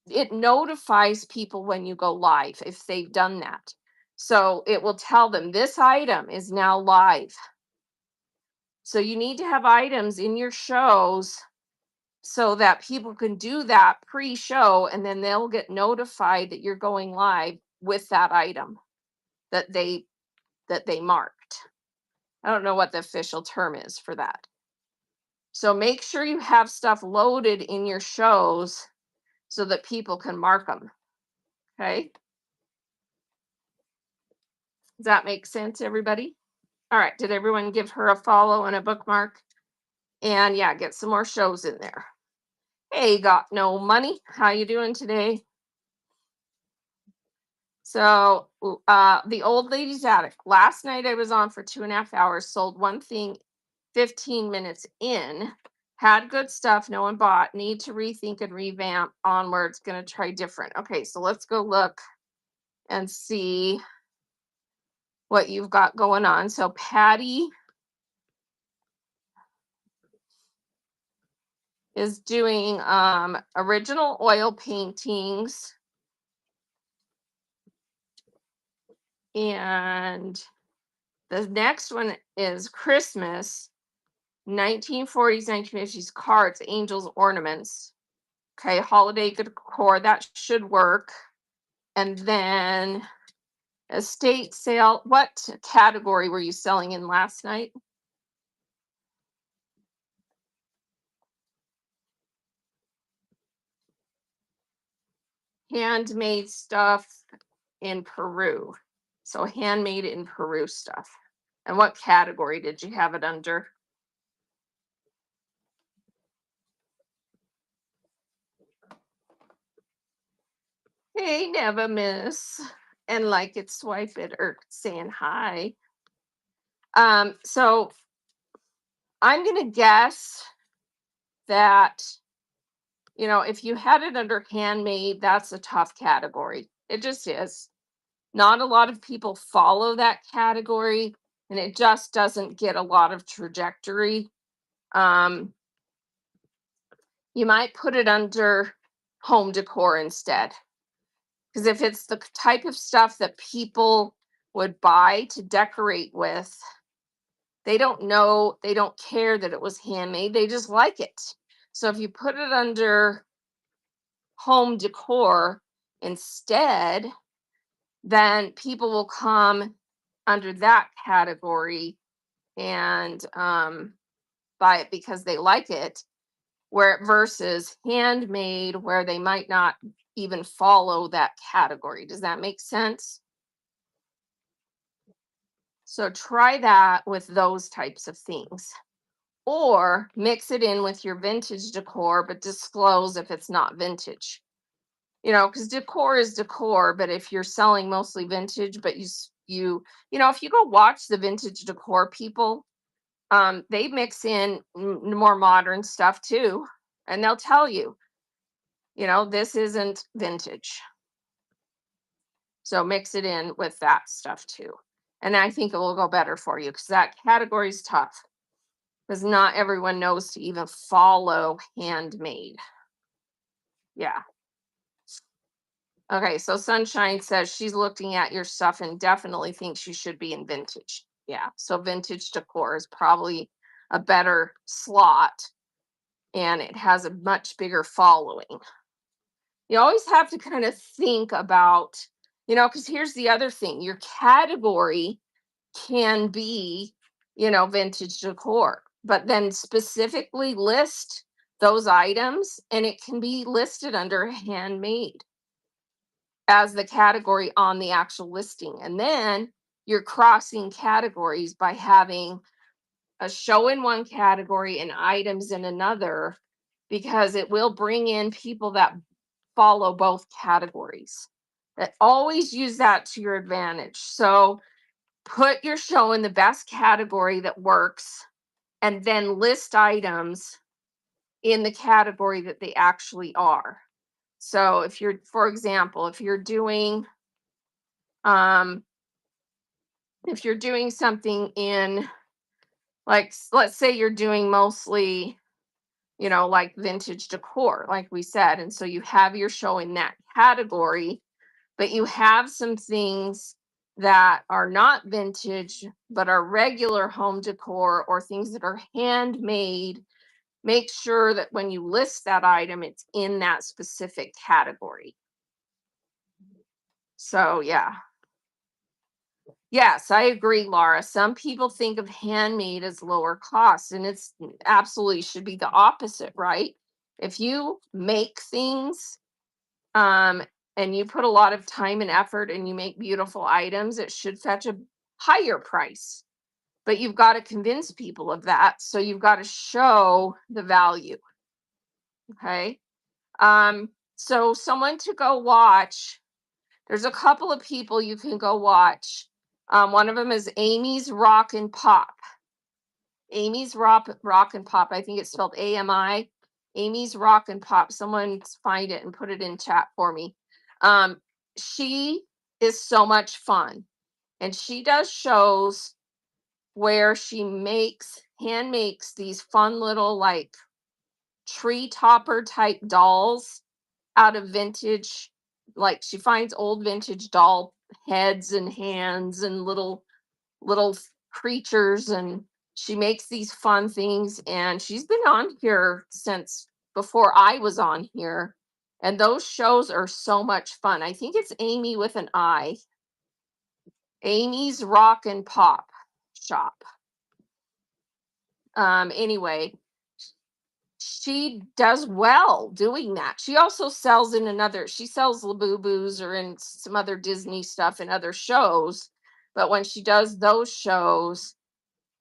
S1: it notifies people when you go live if they've done that. So it will tell them this item is now live. So you need to have items in your shows so that people can do that pre-show and then they'll get notified that you're going live with that item that they marked. I don't know what the official term is for that. So make sure you have stuff loaded in your shows so that people can mark them. Okay? Does that make sense, everybody? All right. Did everyone give her a follow and a bookmark? And yeah, get some more shows in there. Hey, got no money. How you doing today? So the old lady's attic. Last night I was on for 2.5 hours, sold one thing 15 minutes in, had good stuff, no one bought, need to rethink and revamp onwards, gonna try different. Okay, so let's go look and see what you've got going on. So Patty is doing original oil paintings, and the next one is Christmas 1940s 1950s cards, angels, ornaments. Okay, holiday decor, that should work. And then estate sale. What category were you selling in last night? Handmade stuff in Peru. So handmade in Peru stuff. And what category did you have it under? Hey, never miss. And like it, swipe it, or saying hi. So I'm gonna guess that, if you had it under handmade, that's a tough category. It just is. Not a lot of people follow that category, and it just doesn't get a lot of trajectory. Um, you might put it under home decor instead. Because if it's the type of stuff that people would buy to decorate with, they don't know, they don't care that it was handmade, they just like it. So if you put it under home decor instead, then people will come under that category and buy it because they like it, where versus handmade, where they might not even follow that category. Does that make sense? So try that with those types of things. Or mix it in with your vintage decor, but disclose if it's not vintage. Because decor is decor, but if you're selling mostly vintage, but if you go watch the vintage decor people, they mix in more modern stuff too, and they'll tell you, this isn't vintage. So mix it in with that stuff too. And I think it will go better for you because that category is tough because not everyone knows to even follow handmade. Yeah. Okay, so Sunshine says she's looking at your stuff and definitely thinks you should be in vintage. Yeah, so vintage decor is probably a better slot and it has a much bigger following. You always have to kind of think about, because here's the other thing, your category can be, vintage decor, but then specifically list those items and it can be listed under handmade as the category on the actual listing. And then you're crossing categories by having a show in one category and items in another, because it will bring in people that follow both categories. That always use that to your advantage. So put your show in the best category that works and then list items in the category that they actually are. So if you're, for example, um if you're doing something in, like, let's say you're doing mostly, like vintage decor, like we said, and so you have your show in that category, but you have some things that are not vintage but are regular home decor or things that are handmade. Make sure that when you list that item it's in that specific category. So yeah. Yes, I agree, Laura. Some people think of handmade as lower cost, and it's absolutely should be the opposite, right? If you make things, um, and you put a lot of time and effort and you make beautiful items, it should fetch a higher price. But you've got to convince people of that. So you've got to show the value. Okay. So someone to go watch, there's a couple of people you can go watch. One of them is Amy's Rock and Pop. Amy's Rock and Pop. I think it's spelled AMI. Amy's Rock and Pop. Someone find it and put it in chat for me. Um, she is so much fun, and she does shows where she hand makes these fun little like tree topper type dolls out of vintage. Like she finds old vintage doll heads and hands and little creatures, and she makes these fun things, and she's been on here since before I was on here, and those shows are so much fun. I think it's Amy with an I. Amy's Rock and Pop Shop. Anyway, she does well doing that. She also sells in another, she sells Labubus or in some other Disney stuff in other shows, but when she does those shows,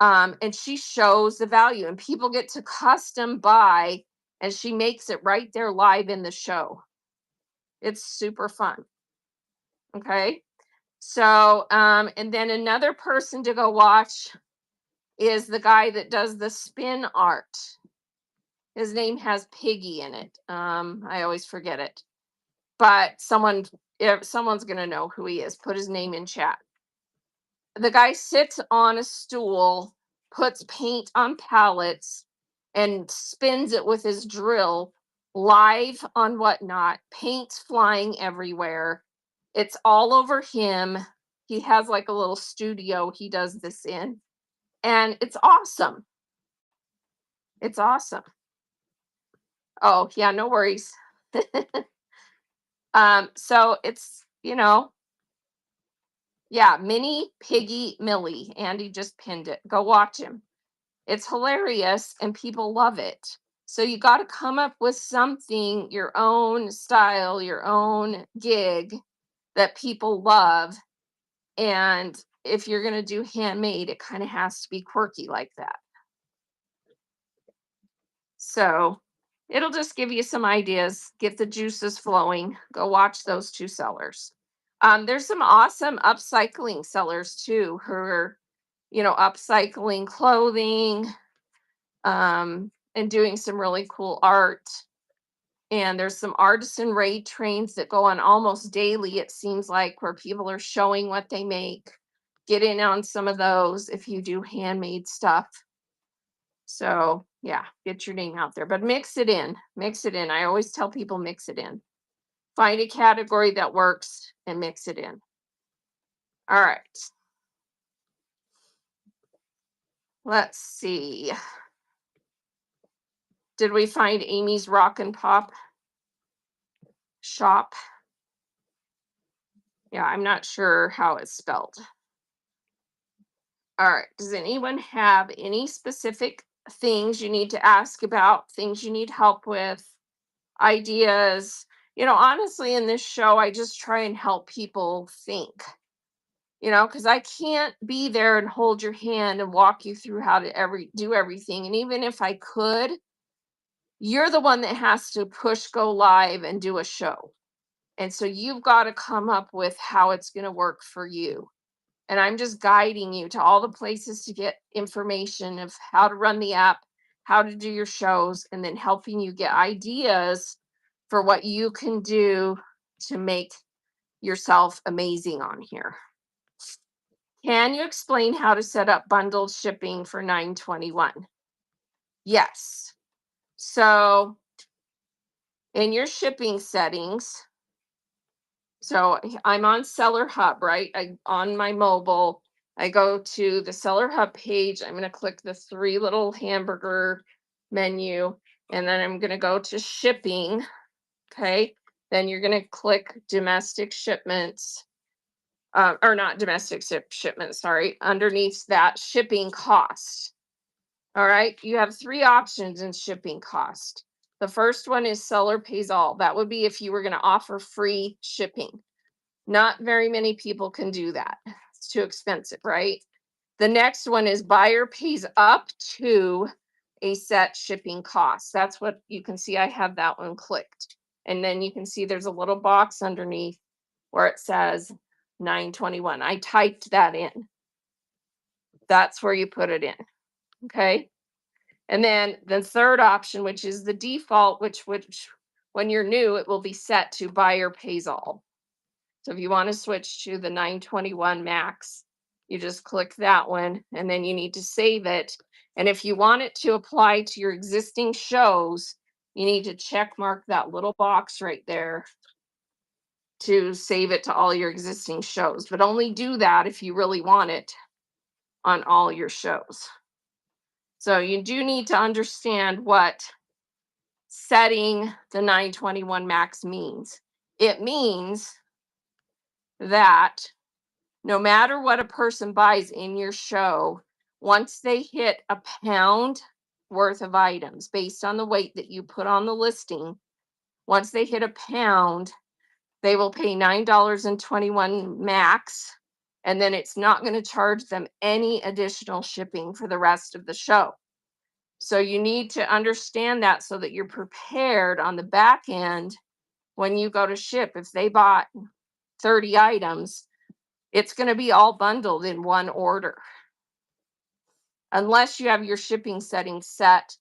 S1: and she shows the value and people get to custom buy, and she makes it right there live in the show. It's super fun. Okay. So and then another person to go watch is the guy that does the spin art. His name has Piggy in it. I always forget it, but if someone's gonna know who he is, put his name in chat. The guy sits on a stool, puts paint on pallets, and spins it with his drill live on Whatnot, paint's flying everywhere. It's all over him. He has like a little studio he does this in, and it's awesome. It's awesome. Oh, yeah, no worries. So it's, yeah, Mini Piggy Millie. Andy just pinned it. Go watch him. It's hilarious and people love it. So you got to come up with something, your own style, your own gig that people love. And if you're going to do handmade, it kind of has to be quirky like that. So it'll just give you some ideas, get the juices flowing. Go watch those two sellers. There's some awesome upcycling sellers too, who are, upcycling clothing, and doing some really cool art. And there's some artisan raid trains that go on almost daily, it seems like, where people are showing what they make. Get in on some of those if you do handmade stuff. So yeah, get your name out there, but mix it in. Mix it in. I always tell people mix it in. Find a category that works and mix it in. All right. Let's see. Did we find Amy's Rock and Pop shop? Yeah, I'm not sure how it's spelled. All right. Does anyone have any specific things you need to ask about, things you need help with, ideas? Honestly, in this show, I just try and help people think, because I can't be there and hold your hand and walk you through how to do everything. And even if I could, you're the one that has to push go live and do a show. And so you've got to come up with how it's going to work for you. And I'm just guiding you to all the places to get information of how to run the app, how to do your shows, and then helping you get ideas for what you can do to make yourself amazing on here. Can you explain how to set up bundled shipping for 921? Yes. So in your shipping settings, so I'm on Seller Hub, right? On my mobile, I go to the Seller Hub page. I'm going to click the three little hamburger menu, and then I'm going to go to shipping. Okay. Then you're going to click domestic shipments, or not domestic shipments, sorry, underneath that shipping cost. All right. You have three options in shipping cost. The first one is seller pays all. That would be if you were going to offer free shipping. Not very many people can do that. It's too expensive, right? The next one is buyer pays up to a set shipping cost. That's what you can see. I have that one clicked. And then you can see there's a little box underneath where it says 921. I typed that in. That's where you put it in. Okay. And then the third option, which is the default, which when you're new, it will be set to buyer pays all. So if you want to switch to the 921 max, you just click that one and then you need to save it. And if you want it to apply to your existing shows, you need to check mark that little box right there to save it to all your existing shows. But only do that if you really want it on all your shows. So you do need to understand what setting the 921 max means. It means that no matter what a person buys in your show, once they hit a pound worth of items based on the weight that you put on the listing, once they hit a pound, they will pay $9.21 max. And then it's not going to charge them any additional shipping for the rest of the show. So you need to understand that so that you're prepared on the back end when you go to ship. If they bought 30 items, it's going to be all bundled in one order. Unless you have your shipping settings set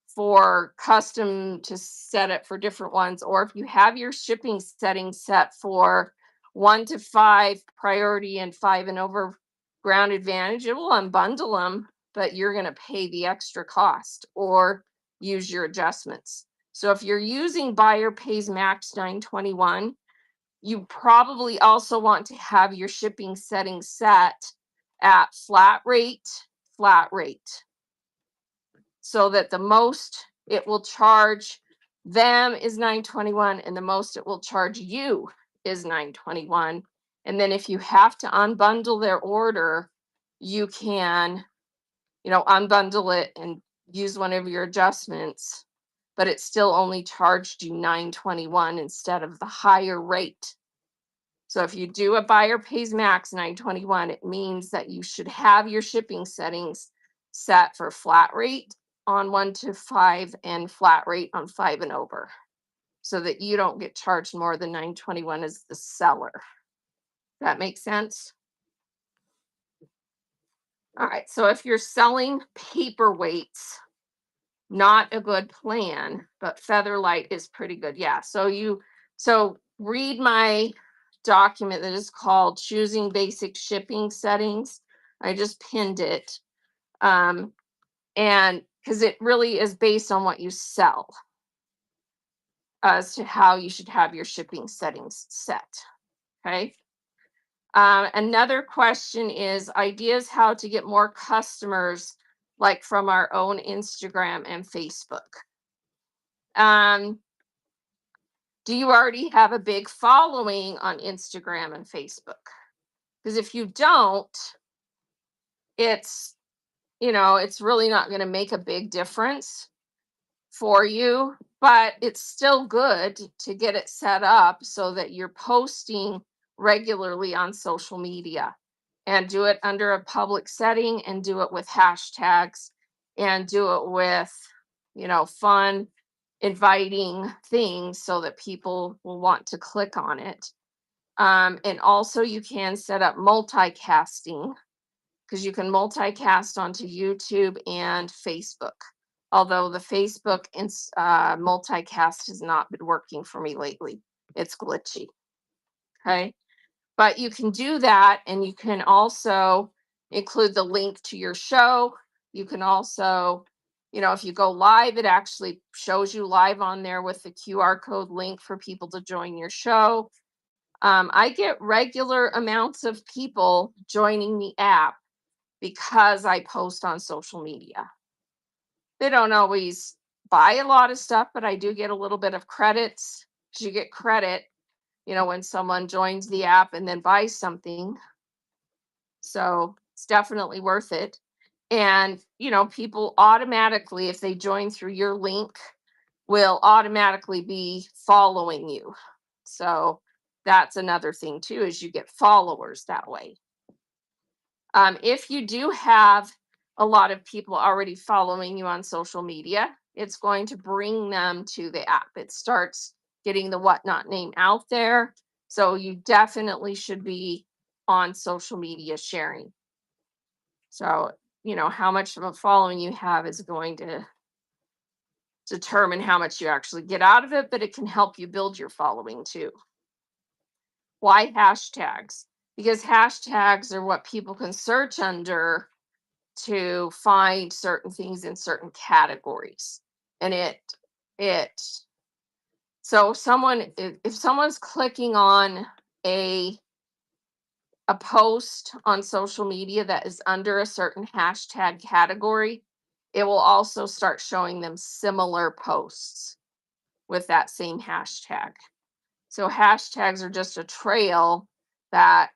S1: for custom to set it for different ones, or if you have your shipping settings set for 1 to 5 priority and 5 and over ground advantage, it will unbundle them, but you're going to pay the extra cost or use your adjustments. So if you're using buyer pays max 921, you probably also want to have your shipping settings set at flat rate, so that the most it will charge them is 921 and the most it will charge you is 921. And then if you have to unbundle their order, you can, unbundle it and use one of your adjustments, but it still only charged you 921 instead of the higher rate. So if you do a buyer pays max 921, it means that you should have your shipping settings set for flat rate on 1 to 5 and flat rate on 5 and over, so that you don't get charged more than 921 as the seller. That makes sense? All right. So if you're selling paperweights, not a good plan, but Featherlight is pretty good. Yeah. So read my document that is called Choosing Basic Shipping Settings. I just pinned it. And because it really is based on what you sell. as to how you should have your shipping settings set. Okay. Another question is ideas how to get more customers, like from our own Instagram and Facebook. Um, do you already have a big following on Instagram and Facebook? Because if you don't, it's, it's really not going to make a big difference for you, but it's still good to get it set up so that you're posting regularly on social media, and do it under a public setting, and do it with hashtags, and do it with, fun, inviting things so that people will want to click on it. And also, you can set up multicasting, because you can multicast onto YouTube and Facebook. Although the Facebook multicast has not been working for me lately, it's glitchy. Okay. But you can do that, and you can also include the link to your show. You can also, if you go live, it actually shows you live on there with the QR code link for people to join your show. I get regular amounts of people joining the app because I post on social media. They don't always buy a lot of stuff, but I do get a little bit of credits, because you get credit, when someone joins the app and then buys something. So it's definitely worth it. And, people automatically, if they join through your link, will automatically be following you. So that's another thing too, is you get followers that way. If you do have a lot of people already following you on social media, it's going to bring them to the app. It starts getting the Whatnot name out there. So you definitely should be on social media sharing. So, how much of a following you have is going to determine how much you actually get out of it, but it can help you build your following too. Why hashtags? Because hashtags are what people can search under to find certain things in certain categories. And it so if someone's clicking on a post on social media that is under a certain hashtag category, it will also start showing them similar posts with that same hashtag. So hashtags are just a trail that,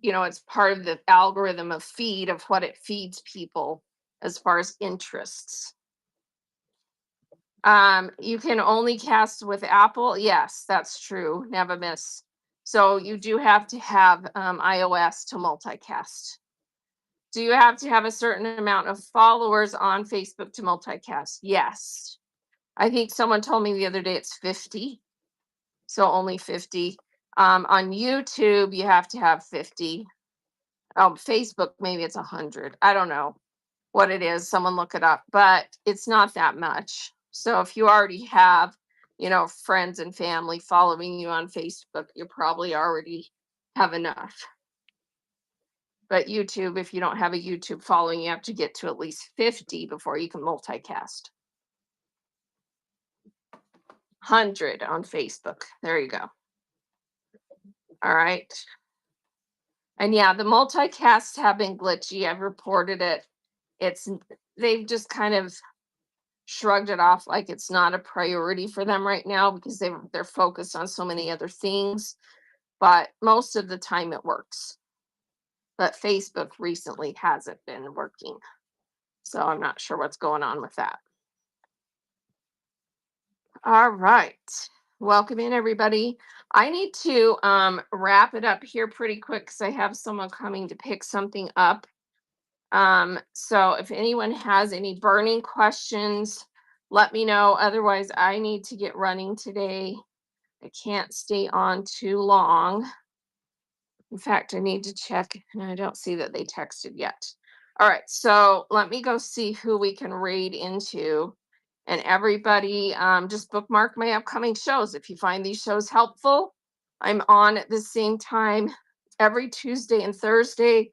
S1: it's part of the algorithm of feed of what it feeds people as far as interests. You can only cast with Apple. Yes, that's true. Never miss. So you do have to have iOS to multicast. Do you have to have a certain amount of followers on Facebook to multicast? Yes. I think someone told me the other day it's 50. So only 50. On YouTube, you have to have 50. Facebook, maybe it's 100. I don't know what it is. Someone look it up, but it's not that much. So if you already have, friends and family following you on Facebook, you probably already have enough. But YouTube, if you don't have a YouTube following, you have to get to at least 50 before you can multicast. 100 on Facebook. There you go. All right. And yeah, the multicasts have been glitchy. I've reported it. They've just kind of shrugged it off like it's not a priority for them right now, because they're focused on so many other things. But most of the time it works. But Facebook recently hasn't been working. So I'm not sure what's going on with that. All right. Welcome in, everybody. I need to wrap it up here pretty quick, because I have someone coming to pick something up. So if anyone has any burning questions, let me know. Otherwise, I need to get running today. I can't stay on too long. In fact, I need to check, and I don't see that they texted yet. All right, so let me go see who we can raid into. And everybody, just bookmark my upcoming shows. If you find these shows helpful, I'm on at the same time every Tuesday and Thursday.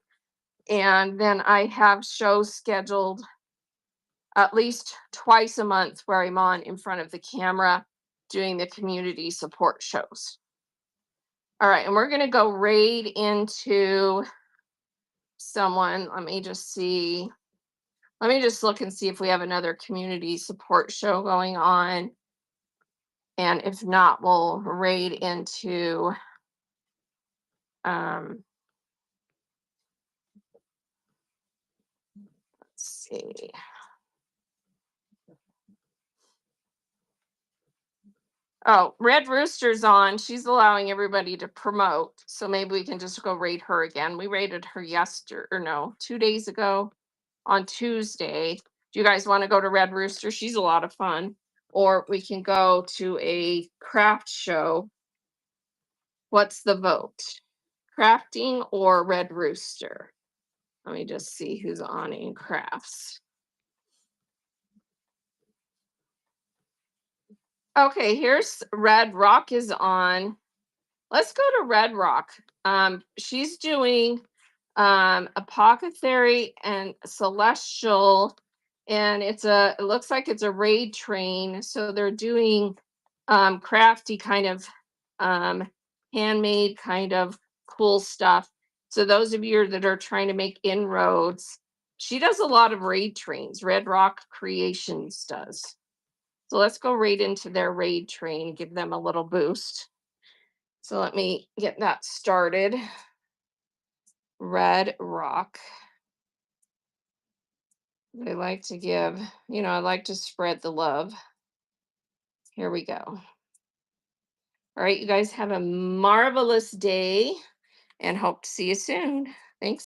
S1: And then I have shows scheduled at least twice a month where I'm on in front of the camera. doing the community support shows. All right, and we're going to go raid into someone. Let me just see. Let me just look and see if we have another community support show going on. And if not, we'll raid into let's see. Oh, Red Rooster's on. She's allowing everybody to promote. So maybe we can just go raid her again. We raided her yesterday, or no, 2 days ago on Tuesday. Do you guys want to go to Red Rooster? She's a lot of fun. Or we can go to a craft show. What's the vote? Crafting or Red Rooster? Let me just see who's on in crafts. Okay, here's Red Rock is on. Let's go to Red Rock. She's doing Apothecary and Celestial, and it looks like it's a raid train. So they're doing crafty kind of handmade kind of cool stuff. So those of you that are trying to make inroads, she does a lot of raid trains. Red Rock Creations does. So let's go right into their raid train, give them a little boost. So let me get that started. Red Rock. They like to give, I like to spread the love. Here we go. All right, you guys have a marvelous day and hope to see you soon.